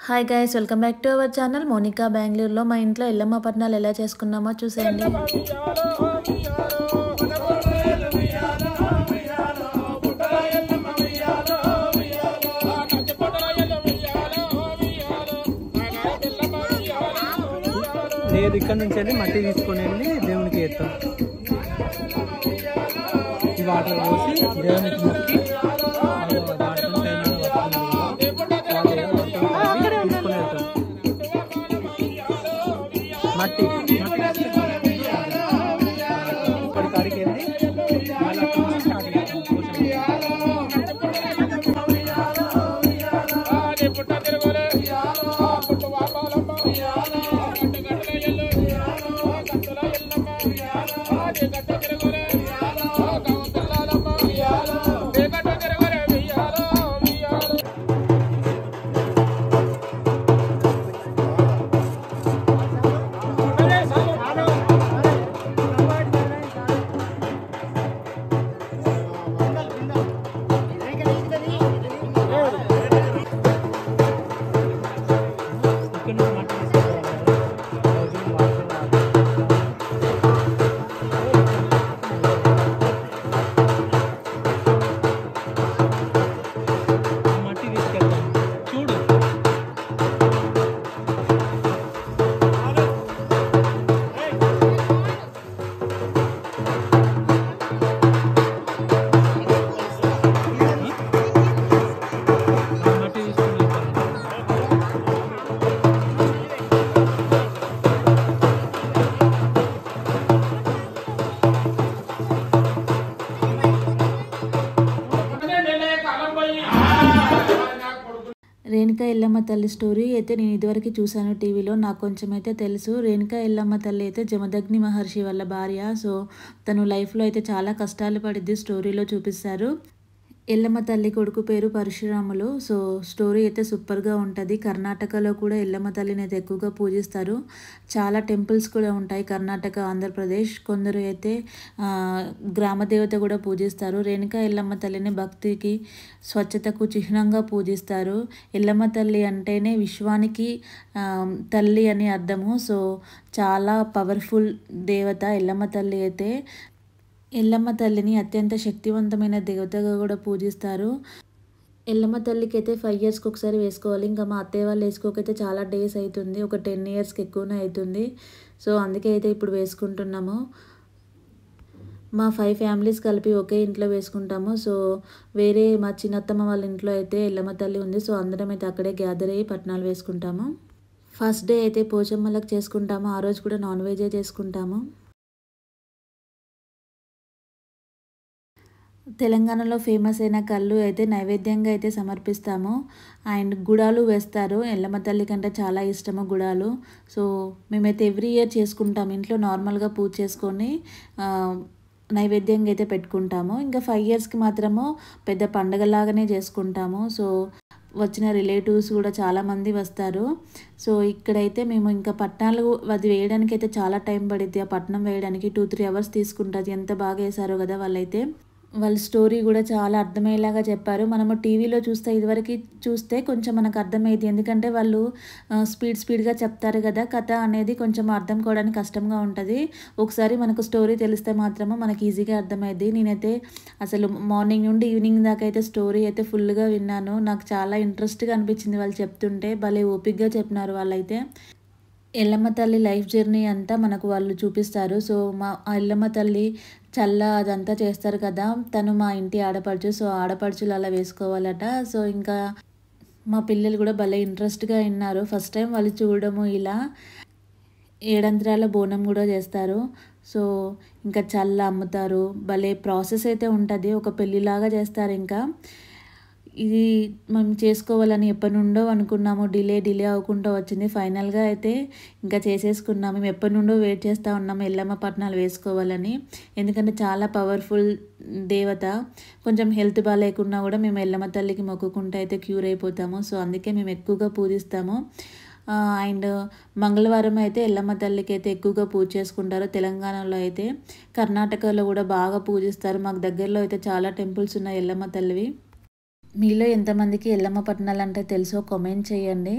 Hi guys, welcome back to our channel Monika బెంగళూరులో. మా ఇంట్లో ఎల్లమ్మ పట్నాలు ఎలా చేసుకున్నామో చూసేయండి. లేదు, ఇక్కడ నుంచి వెళ్ళి మట్టి తీసుకొని వెళ్ళి దేవునికి వేస్తాం. ఈ వాటర్ పోసి దేవునికి మొక్కి తీసుకొని వెళ్తాం. మట్టి ఇప్పటి కాడికి వెళ్ళి మళ్ళీ అక్కడి నుంచి స్టార్ట్ చేస్తాం. రేణుకా ఎల్లమ్మ తల్లి స్టోరీ అయితే నేను ఇదివరకు చూశాను టీవీలో. నాకు కొంచెం అయితే తెలుసు. రేణుకా ఎల్లమ్మ తల్లి అయితే జమదగ్ని మహర్షి వాళ్ళ భార్య. సో తను లైఫ్లో అయితే చాలా కష్టాలు పడిద్ది, స్టోరీలో చూపిస్తారు. ఎల్లమ్మ తల్లి కొడుకు పేరు పరశురాములు. సో స్టోరీ అయితే సూపర్గా ఉంటుంది. కర్ణాటకలో కూడా ఎల్లమ్మ తల్లిని అయితే ఎక్కువగా పూజిస్తారు. చాలా టెంపుల్స్ కూడా ఉంటాయి కర్ణాటక, ఆంధ్రప్రదేశ్. కొందరు అయితే గ్రామదేవత కూడా పూజిస్తారు. రేణుకా ఎల్లమ్మ తల్లిని భక్తికి, స్వచ్ఛతకు చిహ్నంగా పూజిస్తారు. ఎల్లమ్మ తల్లి అంటేనే విశ్వానికి తల్లి అని అర్థము. సో చాలా పవర్ఫుల్ దేవత ఎల్లమ్మ తల్లి అయితే. ఎల్లమ్మ తల్లిని అత్యంత శక్తివంతమైన దేవతగా కూడా పూజిస్తారు. ఎల్లమ్మ తల్లికి అయితే 5 ఇయర్స్కి ఒకసారి వేసుకోవాలి. ఇంకా మా అత్తయ్య వాళ్ళు వేసుకోకైతే చాలా డేస్ అవుతుంది, ఒక 10 ఇయర్స్కి ఎక్కువనే అవుతుంది. సో అందుకే అయితే ఇప్పుడు వేసుకుంటున్నాము. మా 5 ఫ్యామిలీస్ కలిపి ఒకే ఇంట్లో వేసుకుంటాము. సో వేరే మా చిన్నత్తమ్మ వాళ్ళ ఇంట్లో అయితే ఎల్లమ్మ తల్లి ఉంది. సో అందరం అయితే అక్కడే గ్యాదర్ అయ్యి పట్నాలు వేసుకుంటాము. ఫస్ట్ డే అయితే పోచమ్మలకు చేసుకుంటాము. ఆ రోజు కూడా నాన్ వెజే చేసుకుంటాము. తెలంగాణలో ఫేమస్ అయిన కళ్ళు అయితే నైవేద్యంగా అయితే సమర్పిస్తాము. అండ్ గుడాలు వేస్తారు. ఎల్లమ్మ తల్లి కంటే చాలా ఇష్టము గుడాలు. సో మేమైతే ఎవ్రీ ఇయర్ చేసుకుంటాము. ఇంట్లో నార్మల్గా పూజ చేసుకొని నైవేద్యంగా అయితే పెట్టుకుంటాము. ఇంకా 5 ఇయర్స్కి మాత్రము పెద్ద పండగలాగానే చేసుకుంటాము. సో వచ్చిన రిలేటివ్స్ కూడా చాలామంది వస్తారు. సో ఇక్కడైతే మేము ఇంకా పట్నాలు అది వేయడానికి అయితే చాలా టైం పడుద్ది. ఆ పట్నం వేయడానికి 2-3 అవర్స్ తీసుకుంటుంది. ఎంత బాగా వేశారో కదా వాళ్ళైతే. వాళ్ళ స్టోరీ కూడా చాలా అర్థమయ్యేలాగా చెప్పారు. మనము టీవీలో ఇదివరకు చూస్తే కొంచెం మనకు అర్థమయ్యేది. ఎందుకంటే వాళ్ళు స్పీడ్గా చెప్తారు కదా, కథ అనేది కొంచెం అర్థం కావడానికి కష్టంగా ఉంటుంది. ఒకసారి మనకు స్టోరీ తెలిస్తే మాత్రము మనకి ఈజీగా అర్థమయ్యేది. నేనైతే అసలు మార్నింగ్ నుండి ఈవినింగ్ దాకా అయితే స్టోరీ అయితే ఫుల్గా విన్నాను. నాకు చాలా ఇంట్రెస్ట్గా అనిపించింది వాళ్ళు చెప్తుంటే. భలే ఓపిక్గా చెప్పినారు వాళ్ళైతే. ఎల్లమ్మ తల్లి లైఫ్ జర్నీ అంతా మనకు వాళ్ళు చూపిస్తారు. సో మా ఎల్లమ్మ తల్లి చల్ల అదంతా చేస్తారు కదా, తను మా ఇంటి ఆడపడుచు. సో ఆడపడుచులు అలా వేసుకోవాలట. సో ఇంకా మా పిల్లలు కూడా భలే ఇంట్రెస్ట్గా విన్నారు. ఫస్ట్ టైం వాళ్ళు చూడడము. ఇలా 7 అంతరాల బోనం కూడా చేస్తారు. సో ఇంకా చల్ల అమ్ముతారు. భలే ప్రాసెస్ అయితే ఉంటుంది. ఒక పెళ్ళిలాగా చేస్తారు. ఇంకా ఇది మనం చేసుకోవాలని ఎప్పటి నుండో అనుకున్నాము. డిలే అవ్వకుండా వచ్చింది. ఫైనల్గా అయితే ఇంకా చేసేసుకున్నాము. మేము ఎప్పటి నుండో వెయిట్ చేస్తూ ఉన్నాము ఎల్లమ్మ పట్నాలు వేసుకోవాలని. ఎందుకంటే చాలా పవర్ఫుల్ దేవత. కొంచెం హెల్త్ బాగాలేకున్నా కూడా మేము ఎల్లమ్మ తల్లికి మొక్కుకుంటే అయితే క్యూర్ అయిపోతాము. సో అందుకే మేము ఎక్కువగా పూజిస్తాము. అండ్ మంగళవారం అయితే ఎల్లమ్మ తల్లికి అయితే ఎక్కువగా పూజ చేసుకుంటారు తెలంగాణలో అయితే. కర్ణాటకలో కూడా బాగా పూజిస్తారు. మాకు దగ్గరలో అయితే చాలా టెంపుల్స్ ఉన్నాయి ఎల్లమ్మ తల్లివి. మీలో ఎంతమందికి ఎల్లమ్మ పట్నాలు అంటే తెలుసో కామెంట్ చేయండి.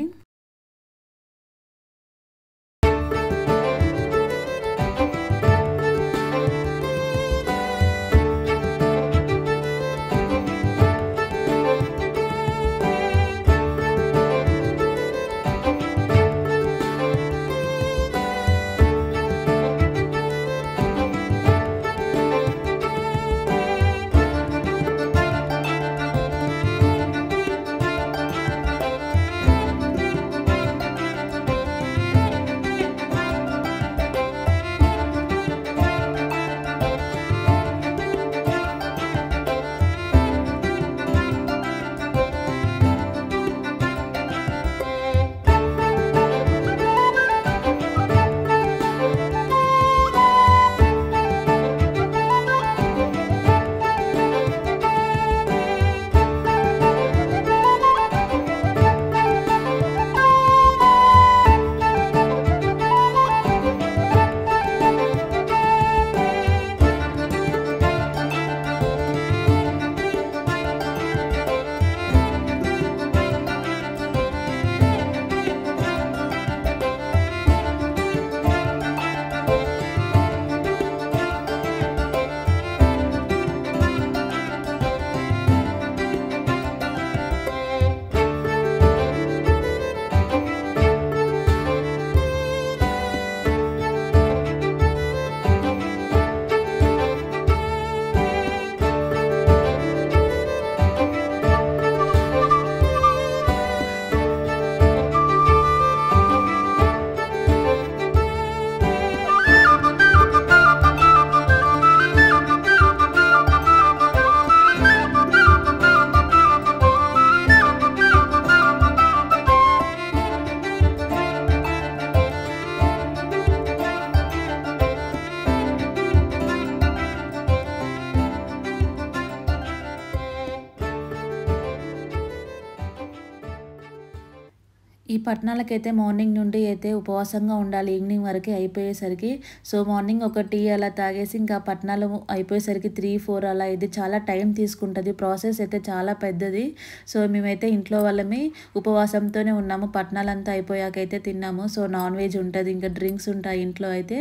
ఈ పట్నాలకైతే మార్నింగ్ నుండి అయితే ఉపవాసంగా ఉండాలి ఈవినింగ్ వరకు అయిపోయేసరికి. సో, మార్నింగ్ ఒక టీ అలా తాగేసి ఇంకా పట్నాలు అయిపోయేసరికి 3, 4 అలా ఇది చాలా టైం తీసుకుంటది. ప్రాసెస్ అయితే చాలా పెద్దది. సో, మేమైతే ఇంట్లో వాళ్ళమి ఉపవాసంతోనే ఉన్నాము. పట్నాలంతా అయిపోయాకైతే తిన్నాము. సో, నాన్ వెజ్ ఉంటది. ఇంకా డ్రింక్స్ ఉంటాయి ఇంట్లో అయితే.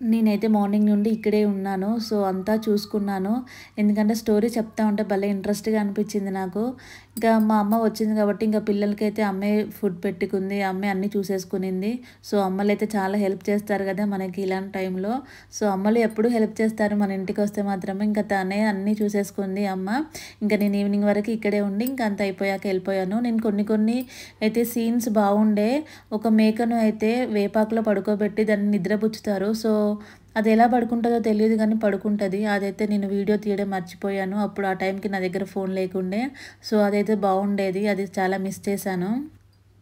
నేనైతే మార్నింగ్ నుండి ఇక్కడే ఉన్నాను. సో, అంతా చూసుకున్నాను. ఎందుకంటే స్టోరీ చెప్తా ఉంటే భలే ఇంట్రెస్ట్‌గా అనిపించింది నాకు. ఇంకా మా అమ్మ వచ్చింది కాబట్టి ఇంకా పిల్లలకైతే అమ్మే ఫుడ్ పెట్టుకుంది. అమ్మే అన్నీ చూసేసుకునింది. సో, అమ్మలైతే చాలా హెల్ప్ చేస్తారు కదా మనకి ఇలాంటి టైంలో. సో, అమ్మలు ఎప్పుడూ హెల్ప్ చేస్తారు మన ఇంటికొస్తే మాత్రమే. ఇంకా తనే అన్నీ చూసేసుకుంది అమ్మ. ఇంకా నేను ఈవినింగ్ వరకు ఇక్కడే ఉండి ఇంకా అంతా అయిపోయాక వెళ్ళిపోయాను. నేను కొన్ని అయితే సీన్స్ బాగుండే. ఒక మేకను అయితే వేపాకులో పడుకోబెట్టి దాన్ని నిద్రపుచ్చుతారు. సో, అది ఎలా పడుకుంటదో తెలీదు గానీ పడుకుంటది. అదైతే నేను వీడియో తీయడం మర్చిపోయాను. అప్పుడు ఆ టైంకి నా దగ్గర ఫోన్ లేకుండే. సో, అదైతే బాగుండేది. అది చాలా మిస్ చేశాను.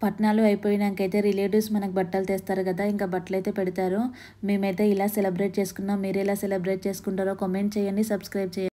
పట్నాలు అయిపోయినాకైతే రిలేటివ్స్ మనకు బట్టలు తెస్తారు కదా! ఇంకా బట్టలైతే పెడతారు. మేమైతే ఇలా సెలబ్రేట్ చేసుకున్నాం. మీరెలా సెలబ్రేట్ చేసుకుంటారో కామెంట్ చేయండి. సబ్స్క్రైబ్ చేయండి.